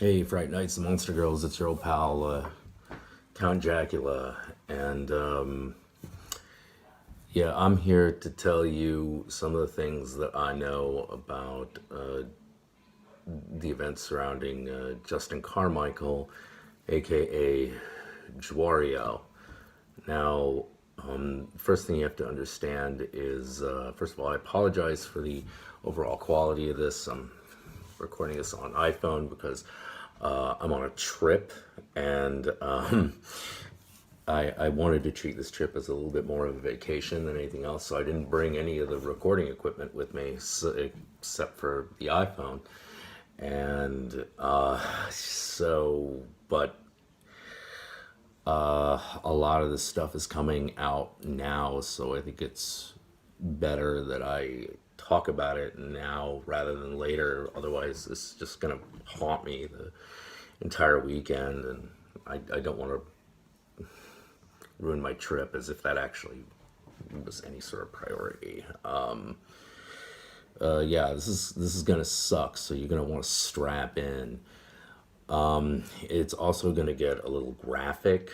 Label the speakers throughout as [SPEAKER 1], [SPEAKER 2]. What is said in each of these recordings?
[SPEAKER 1] Hey, Fright Nights and Monster Girls, it's your old pal, Count Jackula. And yeah, I'm here to tell you some of the things that I know about the events surrounding Justin Carmichael, aka JewWario. Now, first thing you have to understand is, first of all, I apologize for the overall quality of this. I'm recording this on iPhone because I'm on a trip, and I wanted to treat this trip as a little bit more of a vacation than anything else, so I didn't bring any of the recording equipment with me, except for the iPhone. And but a lot of this stuff is coming out now, so I think it's better that I talk about it now rather than later. Otherwise, it's just going to haunt me the entire weekend, and I don't want to ruin my trip as if that actually was any sort of priority. Yeah, this is gonna suck. So you're gonna want to strap in. It's also gonna get a little graphic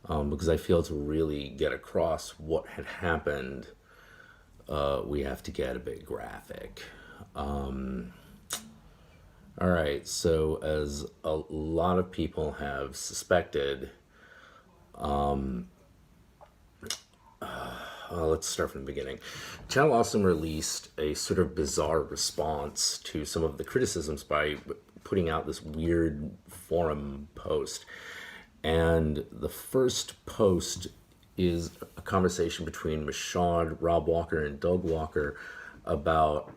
[SPEAKER 1] because I feel to really get across what had happened. We have to get a bit graphic. All right, so as a lot of people have suspected, let's start from the beginning. Channel Awesome released a sort of bizarre response to some of the criticisms by putting out this weird forum post. And the first post is a conversation between Michaud, Rob Walker, and Doug Walker about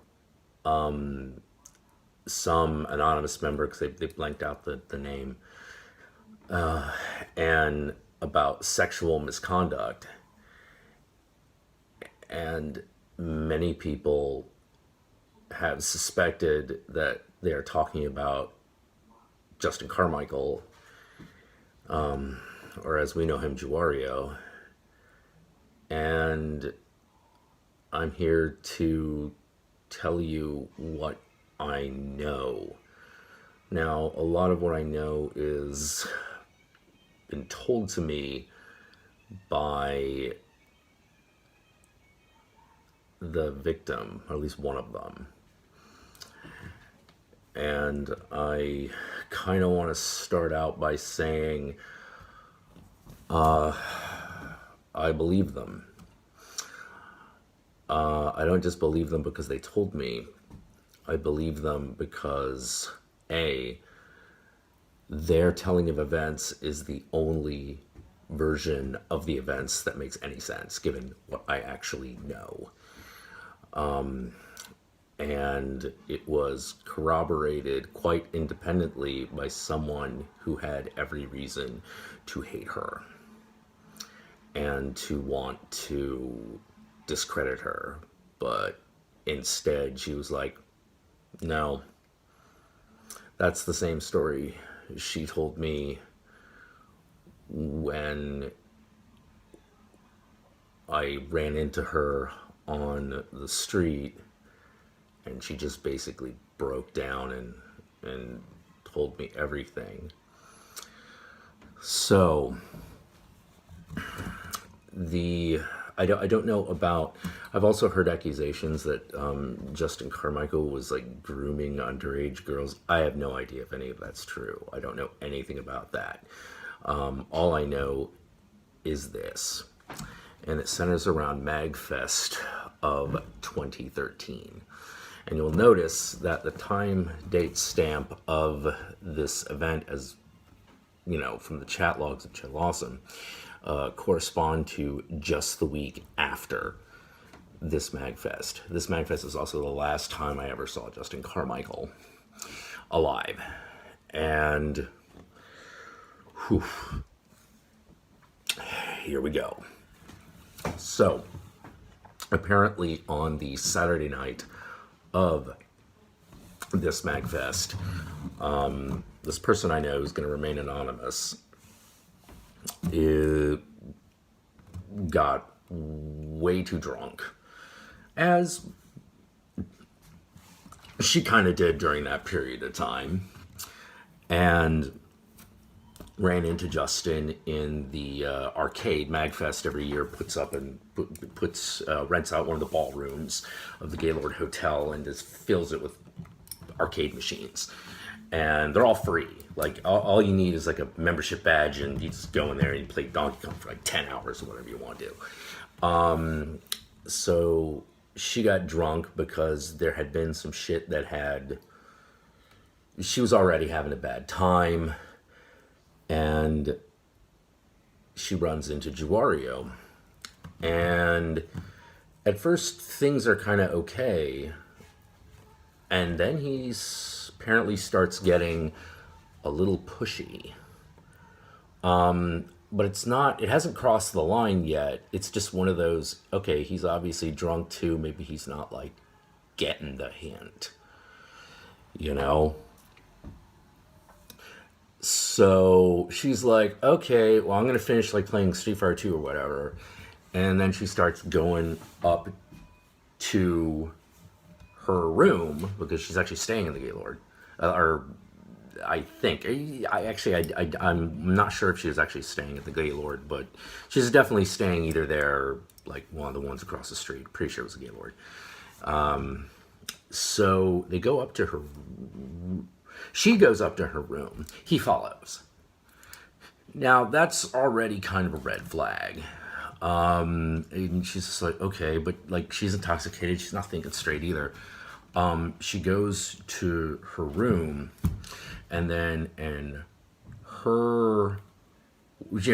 [SPEAKER 1] some anonymous member, because they blanked out the name, and about sexual misconduct. And many people have suspected that they are talking about Justin Carmichael, or as we know him, JewWario. And I'm here to tell you what I know. Now, a lot of what I know is been told to me by the victim, or at least one of them. And I kind of want to start out by saying I believe them. I don't just believe them because they told me. I believe them because A, their telling of events is the only version of the events that makes any sense, given what I actually know. And it was corroborated quite independently by someone who had every reason to hate her and to want to discredit her. But instead, she was like, no, that's the same story she told me when I ran into her on the street, and she just basically broke down and told me everything. So I don't know about. I've also heard accusations that Justin Carmichael was like grooming underage girls. I have no idea if any of that's true. I don't know anything about that. All I know is this, and it centers around MagFest of 2013. And you'll notice that the time date stamp of this event, as you know from the chat logs of Channel Awesome, correspond to just the week after this MagFest. This MagFest is also the last time I ever saw Justin Carmichael alive. And whew, here we go. So apparently on the Saturday night of this MagFest, this person I know is going to remain anonymous, got way too drunk, as she kind of did during that period of time, and ran into Justin in the arcade. Magfest every year puts up and rents out one of the ballrooms of the Gaylord Hotel and just fills it with arcade machines. And they're all free. Like, all you need is like a membership badge, and you just go in there and you play Donkey Kong for like 10 hours or whatever you want to do. So she got drunk because there had been some shit she was already having a bad time, and she runs into JewWario. And at first things are kind of okay, and then apparently starts getting a little pushy. But it hasn't crossed the line yet. It's just one of those, okay, he's obviously drunk too. Maybe he's not like getting the hint, you know? So she's like, okay, well, I'm going to finish like playing Street Fighter 2 or whatever. And then she starts going up to her room because she's actually staying in the Gaylord. Or I think, I'm not sure if she was actually staying at the Gaylord, but she's definitely staying either there or like one of the ones across the street. Pretty sure it was the Gaylord. So they go up to her. She goes up to her room. He follows. Now that's already kind of a red flag. And she's just like, okay, but like she's intoxicated. She's not thinking straight either. She goes to her room, and then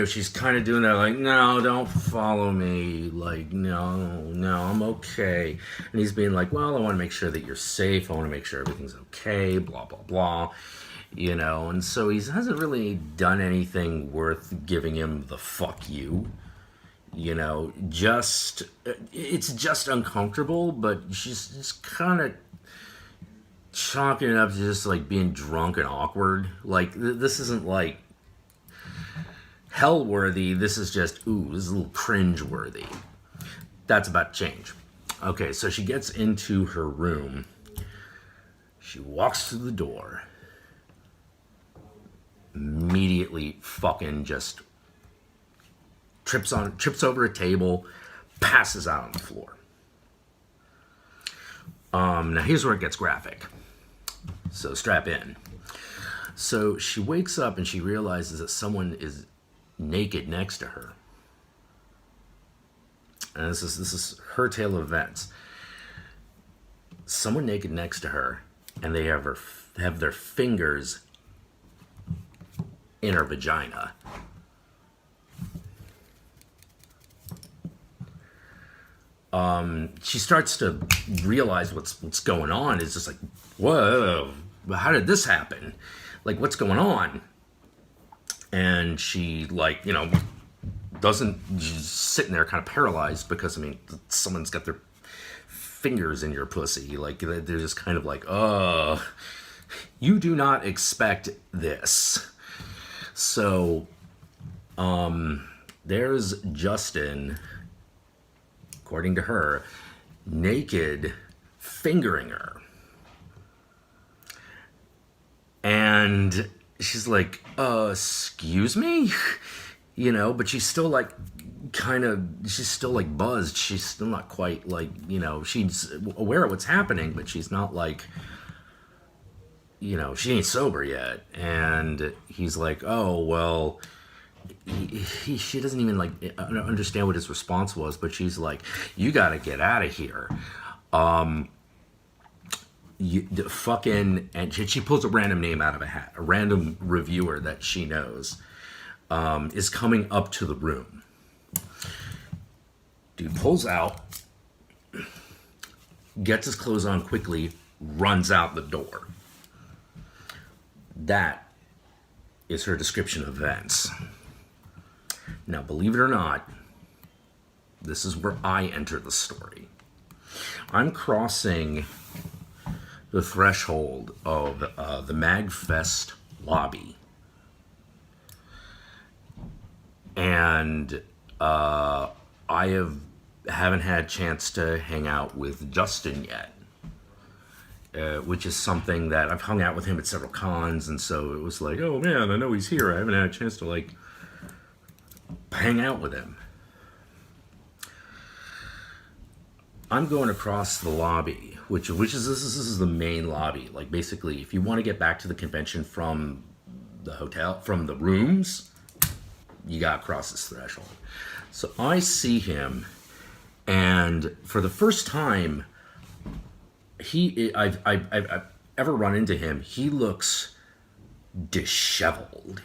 [SPEAKER 1] she's kind of doing that, like, no, don't follow me, like, no, I'm okay. And he's being like, well, I want to make sure that you're safe, I want to make sure everything's okay, blah, blah, blah, you know. And so he hasn't really done anything worth giving him the fuck you, you know. It's just uncomfortable, but she's just kind of chalking it up to just like being drunk and awkward. Like, this isn't like hell worthy, this is just, this is a little cringe worthy. That's about to change. Okay, so she gets into her room. She walks to the door. Immediately fucking just trips over a table, passes out on the floor. Now here's where it gets graphic. So strap in. So she wakes up and she realizes that someone is naked next to her. And this is her tale of events. Someone naked next to her, and they have their fingers in her vagina. She starts to realize what's going on. It's just like, whoa, how did this happen? Like, what's going on? And she, like, you know, she's sitting there kind of paralyzed because, I mean, someone's got their fingers in your pussy. Like, they're just kind of like, you do not expect this. So, there's Justin, according to her, naked, fingering her. And she's like, excuse me? You know, but she's still like, she's still like buzzed. She's still not quite like, you know, she's aware of what's happening, but she's not like, you know, she ain't sober yet. And he's like, oh, well, she doesn't even like understand what his response was, but she's like, you gotta get out of here. And she pulls a random name out of a hat. A random reviewer that she knows is coming up to the room. Dude pulls out, gets his clothes on quickly, runs out the door. That is her description of events. Now, believe it or not, this is where I enter the story. I'm crossing the threshold of the MagFest lobby. And I haven't had a chance to hang out with Justin yet. which is something that I've hung out with him at several cons, and so it was like, oh man, I know he's here. I haven't had a chance to like hang out with him. I'm going across the lobby, which is this is the main lobby. Like basically, if you want to get back to the convention from the hotel, from the rooms, you got to cross this threshold. So I see him, and for the first time, I've ever run into him, he looks disheveled.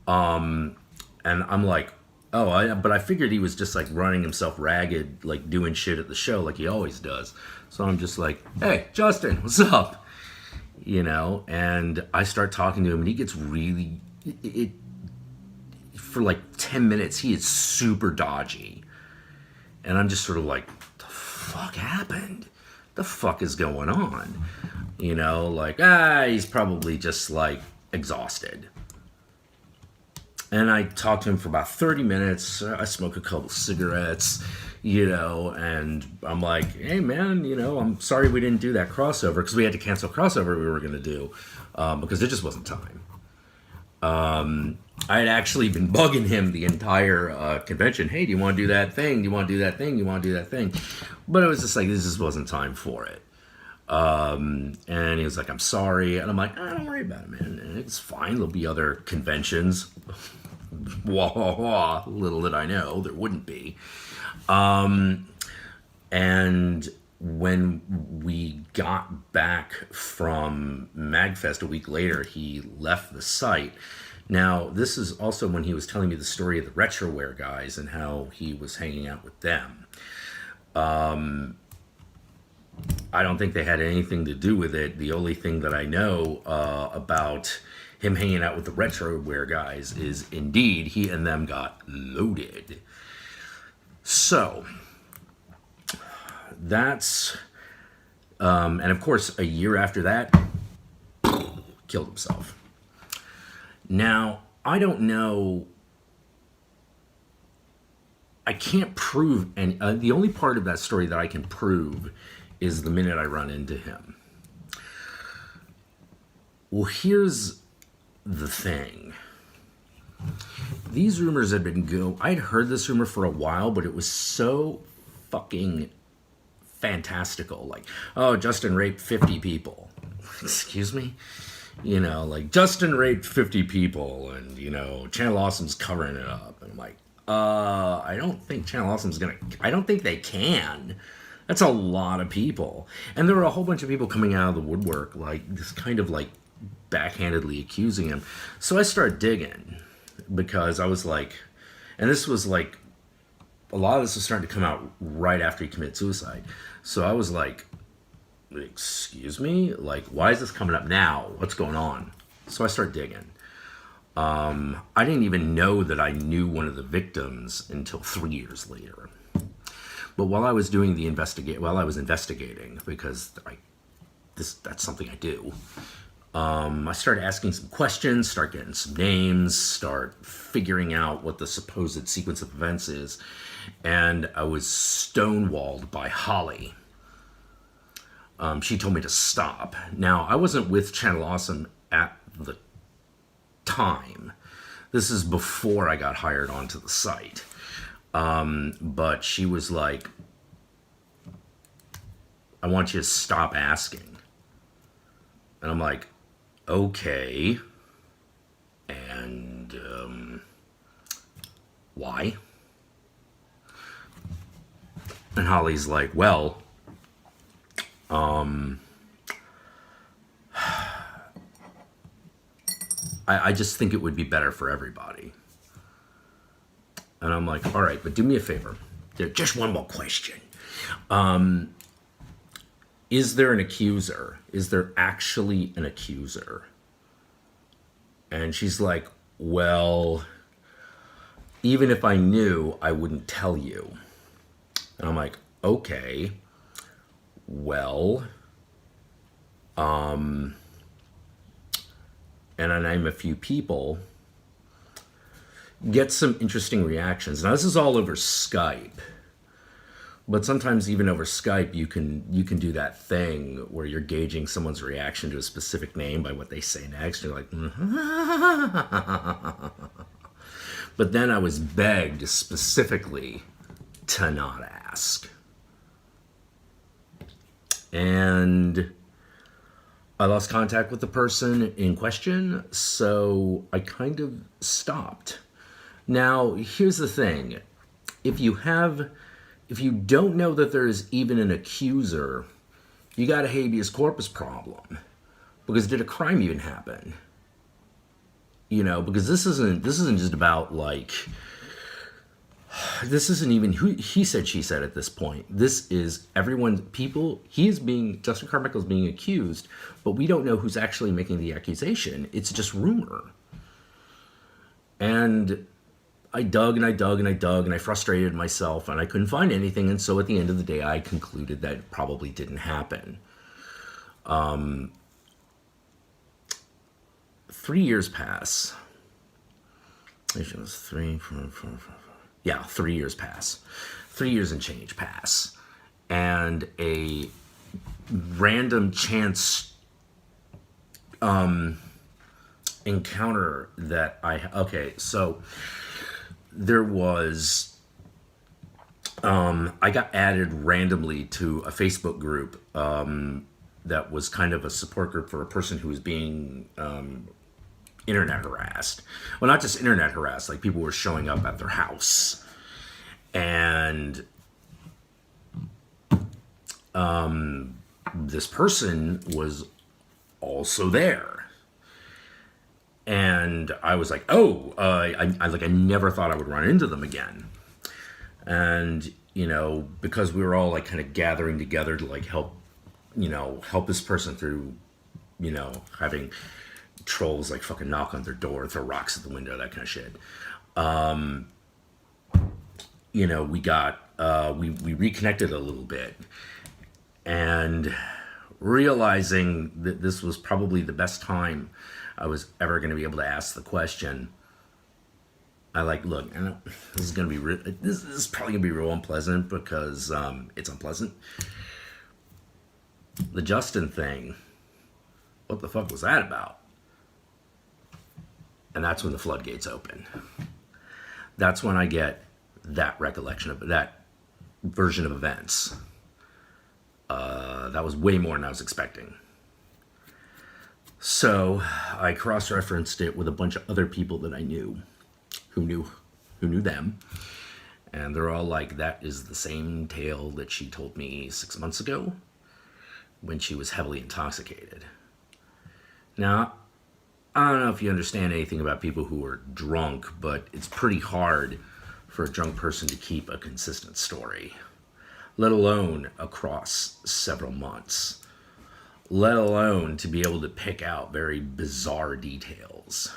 [SPEAKER 1] And I'm like, oh, but I figured he was just like running himself ragged, like doing shit at the show like he always does. So I'm just like, hey, Justin, what's up? You know, and I start talking to him, and he gets really, for like 10 minutes, he is super dodgy. And I'm just sort of like, the fuck happened? The fuck is going on? You know, like, he's probably just like exhausted. And I talked to him for about 30 minutes. I smoke a couple cigarettes, you know, and I'm like, hey man, you know, I'm sorry we didn't do that crossover, because we had to cancel a crossover we were going to do because there just wasn't time. I had actually been bugging him the entire convention. Hey, do you want to do that thing? Do you want to do that thing? Do you want to do that thing? But it was just like, this just wasn't time for it. And he was like, I'm sorry. And I'm like, don't worry about it, man. It's fine. There'll be other conventions. Wah, wah, wah. Little did I know there wouldn't be. And when we got back from MagFest a week later, he left the site. Now, this is also when he was telling me the story of the RetroWare guys and how he was hanging out with them. I don't think they had anything to do with it. The only thing that I know about him hanging out with the RetroWare guys is indeed he and them got loaded. So, that's... and of course, a year after that, killed himself. Now, I don't know... I can't prove... and the only part of that story that I can prove is the minute I run into him. Well, here's the thing. These rumors had been I'd heard this rumor for a while, but it was so fucking fantastical. Like, oh, Justin raped 50 people. Excuse me? You know, like, Justin raped 50 people, and, you know, Channel Awesome's covering it up. And I'm like, I don't think Channel Awesome's I don't think they can. That's a lot of people. And there were a whole bunch of people coming out of the woodwork, like, this kind of, like, backhandedly accusing him. So I started digging, because I was like, and this was like, a lot of this was starting to come out right after he committed suicide. So I was like, excuse me? Like, why is this coming up now? What's going on? So I started digging. I didn't even know that I knew one of the victims until 3 years later. But while I was doing the investigating, because that's something I do, I started asking some questions, start getting some names, start figuring out what the supposed sequence of events is, and I was stonewalled by Holly. She told me to stop. Now, I wasn't with Channel Awesome at the time. This is before I got hired onto the site. But she was like, I want you to stop asking. And I'm like, okay. And why? And Holly's like, well, I just think it would be better for everybody. And I'm like, all right, but do me a favor. Just one more question. Is there an accuser? Is there actually an accuser? And she's like, well, even if I knew, I wouldn't tell you. And I'm like, okay, well, and I name a few people, get some interesting reactions. Now, this is all over Skype, But sometimes even over Skype, you can do that thing where you're gauging someone's reaction to a specific name by what they say next. You're like, but then I was begged specifically to not ask. And I lost contact with the person in question, so I kind of stopped. Now, here's the thing. If you don't know that there's even an accuser, you got a habeas corpus problem. Because did a crime even happen? You know, because this isn't just about like, this isn't even he said, she said at this point. This is Justin Carmichael's being accused, but we don't know who's actually making the accusation. It's just rumor. And I dug and I dug and I dug and I frustrated myself and I couldn't find anything. And so at the end of the day, I concluded that it probably didn't happen. 3 years pass. It was 3, 4, 5. Yeah, 3 years pass. 3 years and change pass. And a random chance encounter that so there was, I got added randomly to a Facebook group that was kind of a support group for a person who was being internet harassed. Well, not just internet harassed, like people were showing up at their house. And this person was also there. And I was like, I never thought I would run into them again. And, you know, because we were all like kind of gathering together to like help this person through, you know, having trolls like fucking knock on their door, throw rocks at the window, that kind of shit. You know, we reconnected a little bit, and realizing that this was probably the best time I was ever going to be able to ask the question. I like, look, I know this is going to be this is probably going to be real unpleasant because it's unpleasant. The Justin thing, what the fuck was that about? And that's when the floodgates open. That's when I get that recollection of that version of events. That was way more than I was expecting. So I cross-referenced it with a bunch of other people that I knew, who knew them. And they're all like, that is the same tale that she told me 6 months ago when she was heavily intoxicated. Now, I don't know if you understand anything about people who are drunk, but it's pretty hard for a drunk person to keep a consistent story, let alone across several months, let alone to be able to pick out very bizarre details.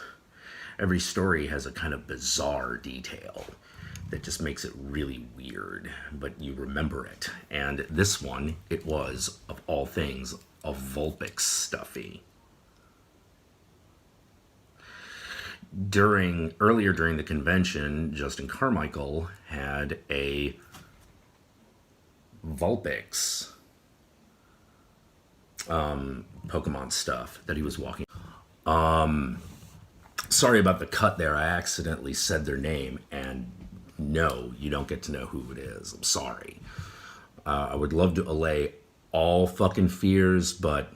[SPEAKER 1] Every story has a kind of bizarre detail that just makes it really weird, but you remember it. And this one, it was, of all things, a Vulpix stuffy. Earlier during the convention, Justin Carmichael had a Vulpix Pokemon stuff that he was walking. Sorry about the cut there. I accidentally said their name, and no, you don't get to know who it is. I'm sorry. I would love to allay all fucking fears, but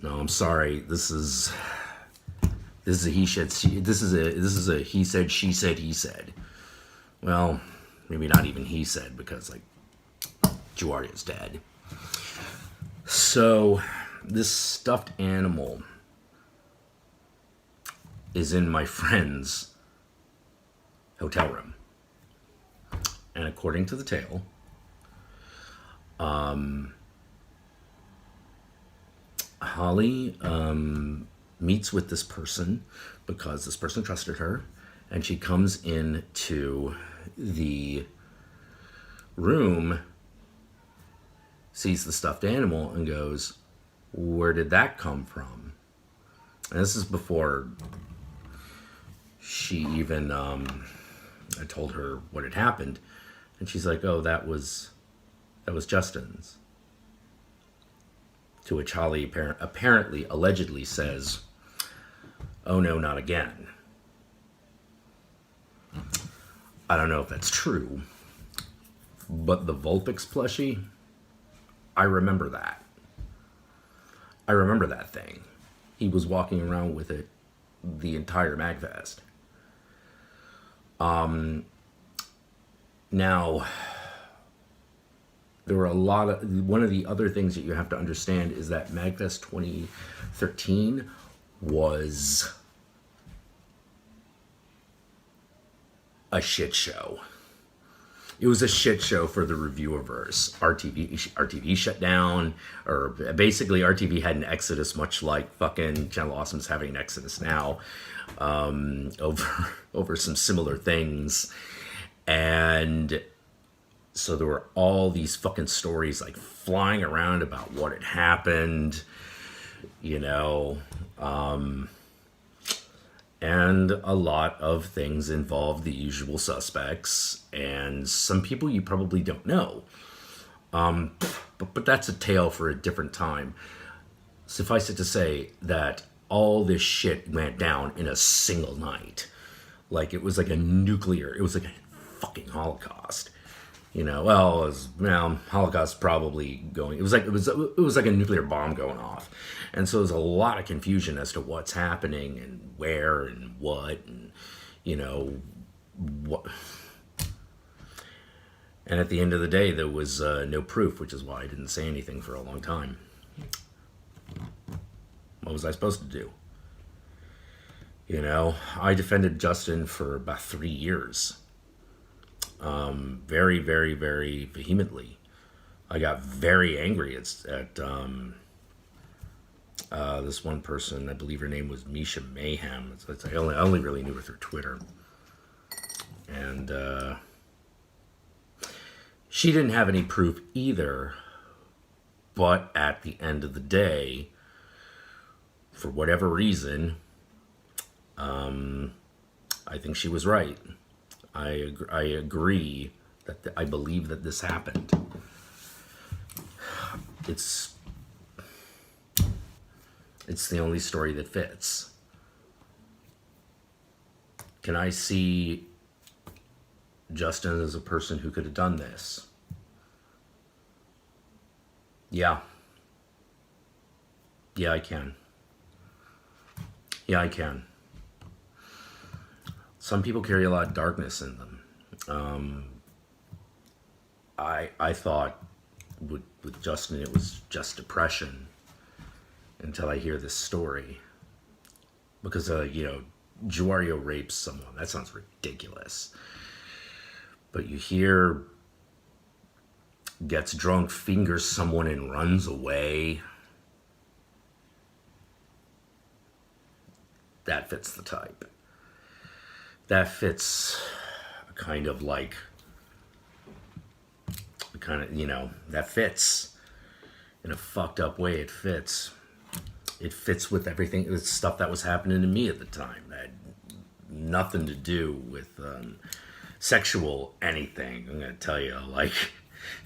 [SPEAKER 1] no, I'm sorry. This is a he said. This is a he said, she said, he said. Well, maybe not even he said, because like JewWario's dead. So this stuffed animal is in my friend's hotel room, and according to the tale, Holly meets with this person because this person trusted her, and she comes into the room, sees the stuffed animal, and goes, "Where did that come from?" And this is before she even I told her what had happened, And she's like, oh, that was Justin's. To which Holly apparently, allegedly says, oh no, not again. I don't know if that's true, but the Vulpix plushie, I remember that. I remember that thing. He was walking around with it the entire MagFest. Now, there were one of the other things that you have to understand is that MagFest 2013 was a shit show. It was a shit show for the reviewerverse. RTV shut down, or basically RTV had an exodus, much like fucking Channel Awesome's having an exodus now, over some similar things. And so there were all these fucking stories like flying around about what had happened, you know, and a lot of things involve the usual suspects and some people you probably don't know. But that's a tale for a different time. Suffice it to say that all this shit went down in a single night. Like it was like it was like a fucking Holocaust. You know, Holocaust probably going. It was like a nuclear bomb going off, and so there's a lot of confusion as to what's happening and where and what, and you know what. And at the end of the day, there was no proof, which is why I didn't say anything for a long time. What was I supposed to do? You know, I defended Justin for about 3 years. Very, very, very vehemently. I got very angry at this one person. I believe her name was Misha Mayhem. I only really knew her through Twitter. And she didn't have any proof either. But at the end of the day, for whatever reason, I think she was right. I agree that I believe that this happened. It's the only story that fits. Can I see Justin as a person who could have done this? Yeah. Yeah, I can. Yeah, I can. Some people carry a lot of darkness in them. I thought with Justin it was just depression until I hear this story. Because, you know, JewWario rapes someone. That sounds ridiculous. But you hear gets drunk, fingers someone and runs away. That fits the type. That fits kind of, you know, that fits in a fucked up way. It fits. It fits with everything, with stuff that was happening to me at the time. That had nothing to do with sexual anything. I'm gonna tell you, like,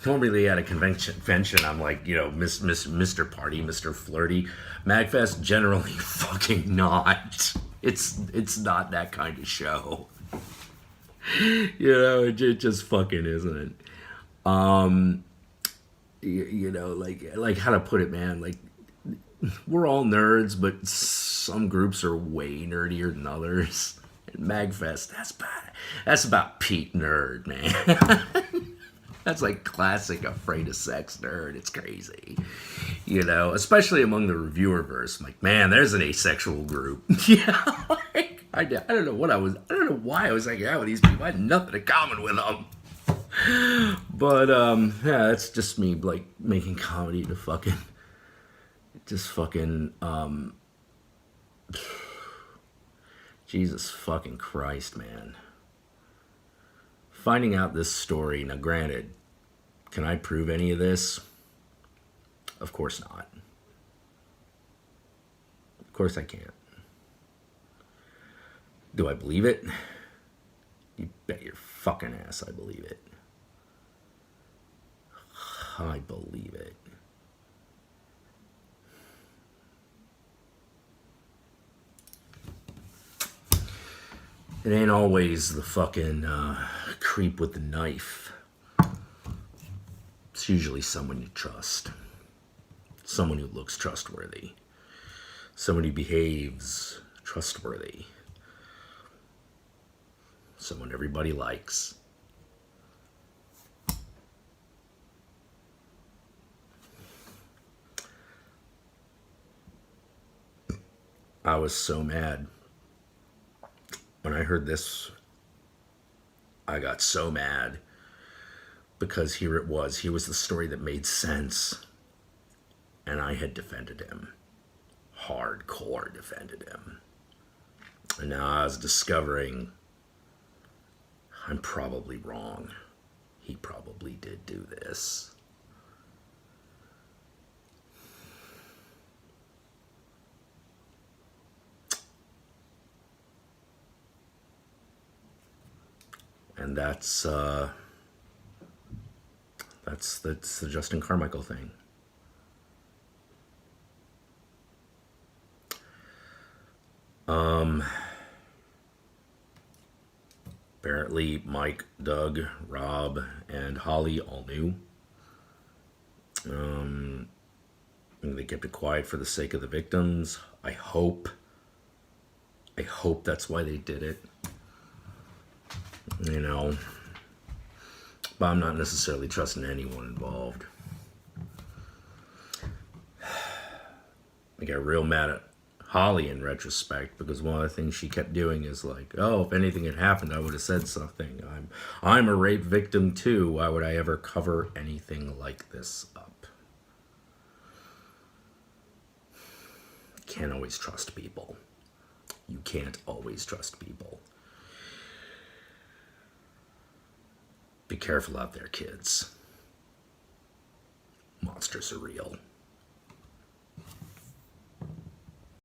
[SPEAKER 1] normally at a convention, I'm like, you know, Mr. Party, Mr. Flirty. MagFest, generally fucking not. It's not that kind of show. You know, it just fucking isn't. You know, like how to put it, man. Like, we're all nerds, but some groups are way nerdier than others. And MagFest, that's about peak nerd, man. That's like classic afraid of sex nerd. It's crazy. You know, especially among the reviewerverse. I'm like, man, there's an asexual group. Yeah, like, I don't know why I was hanging out with these people. I had nothing in common with them. But, yeah, that's just me, like, making comedy to fucking, Jesus fucking Christ, man. Finding out this story, now granted, can I prove any of this? Of course not. Of course I can't. Do I believe it? You bet your fucking ass I believe it. I believe it. It ain't always the fucking creep with the knife. It's usually someone you trust. Someone who looks trustworthy. Someone who behaves trustworthy. Someone everybody likes. I was so mad. When I heard this, I got so mad. Because here it was. Here was the story that made sense. And I had defended him. Hardcore defended him. And now I was discovering I'm probably wrong. He probably did do this. And that's the Justin Carmichael thing. Apparently Mike, Doug, Rob, and Holly all knew. And they kept it quiet for the sake of the victims. I hope that's why they did it. You know, but I'm not necessarily trusting anyone involved. I got real mad at Holly in retrospect because one of the things she kept doing is like, oh, if anything had happened, I would have said something. I'm a rape victim too. Why would I ever cover anything like this up? Can't always trust people. You can't always trust people. Be careful out there, kids. Monsters are real.